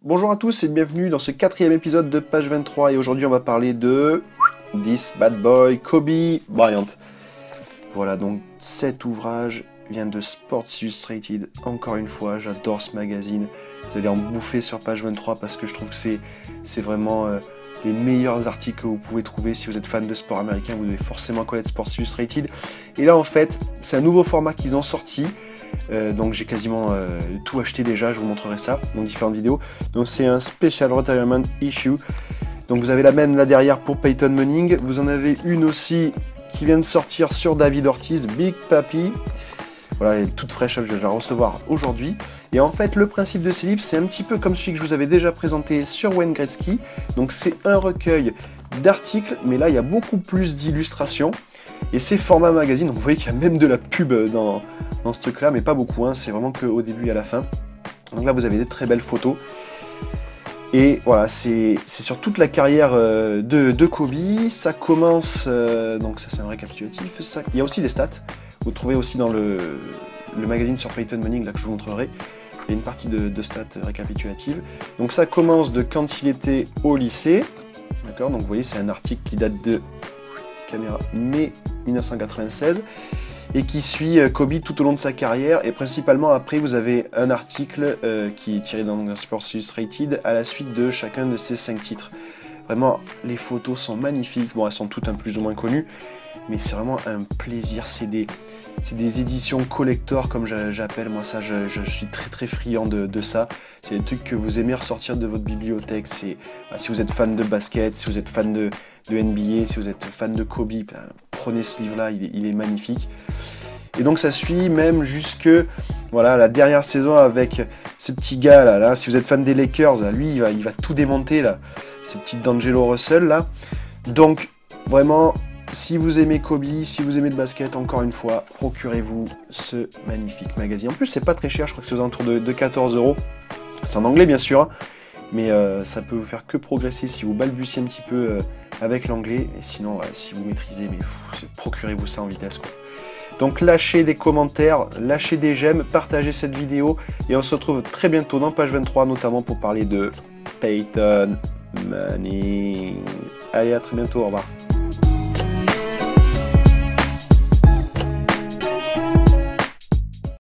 Bonjour à tous et bienvenue dans ce 4e épisode de Page 23 et aujourd'hui on va parler de This Bad Boy Kobe Bryant. Voilà, donc cet ouvrage vient de Sports Illustrated. Encore une fois, j'adore ce magazine. Vous allez en bouffer sur Page 23 parce que je trouve que c'est vraiment les meilleurs articles que vous pouvez trouver. Si vous êtes fan de sport américain, vous devez forcément connaître Sports Illustrated. Et là en fait, c'est un nouveau format qu'ils ont sorti. Donc j'ai quasiment tout acheté déjà, je vous montrerai ça dans différentes vidéos. Donc c'est un Special Retirement Issue. Donc vous avez la même là derrière pour Peyton Manning. Vous en avez une aussi qui vient de sortir sur David Ortiz, Big Papi. Voilà, elle est toute fraîche, je vais la recevoir aujourd'hui. Et en fait, le principe de ces livres, c'est un petit peu comme celui que je vous avais déjà présenté sur Wayne Gretzky. Donc c'est un recueil d'articles, mais là il y a beaucoup plus d'illustrations. Et c'est format magazine, donc vous voyez qu'il y a même de la pub dans ce truc-là, mais pas beaucoup, hein, c'est vraiment qu'au début et à la fin. Donc là, vous avez des très belles photos. Et voilà, c'est sur toute la carrière de Kobe. Ça commence, donc ça c'est un récapitulatif. Il y a aussi des stats. Vous trouvez aussi dans le magazine sur Peyton Manning, là que je vous montrerai. Il y a une partie de stats récapitulatives. Donc ça commence de quand il était au lycée. D'accord, donc vous voyez, c'est un article qui date de mai 1996. Et qui suit Kobe tout au long de sa carrière, et principalement après vous avez un article qui est tiré dans Sports Illustrated à la suite de chacun de ces 5 titres. Vraiment, les photos sont magnifiques, bon elles sont toutes un plus ou moins connues, mais c'est vraiment un plaisir, c'est des éditions collector comme j'appelle moi ça, je suis très friand de ça. C'est des trucs que vous aimez ressortir de votre bibliothèque, si vous êtes fan de basket, si vous êtes fan de NBA, si vous êtes fan de Kobe, prenez ce livre-là, il est magnifique. Et donc ça suit même jusque voilà, la dernière saison avec ces petits gars là, si vous êtes fan des Lakers, là, lui il va tout démonter là, ces petits D'Angelo Russell là. Donc vraiment, si vous aimez Kobe, si vous aimez le basket, encore une fois, procurez-vous ce magnifique magazine. En plus c'est pas très cher, je crois que c'est aux alentours de 14 €. C'est en anglais bien sûr, mais ça peut vous faire que progresser si vous balbutiez un petit peu avec l'anglais, et sinon si vous maîtrisez, mais procurez-vous ça en vitesse quoi. Donc lâchez des commentaires, lâchez des j'aime, partagez cette vidéo, et on se retrouve très bientôt dans Page 23, notamment pour parler de Peyton Manning. Allez, à très bientôt, au revoir.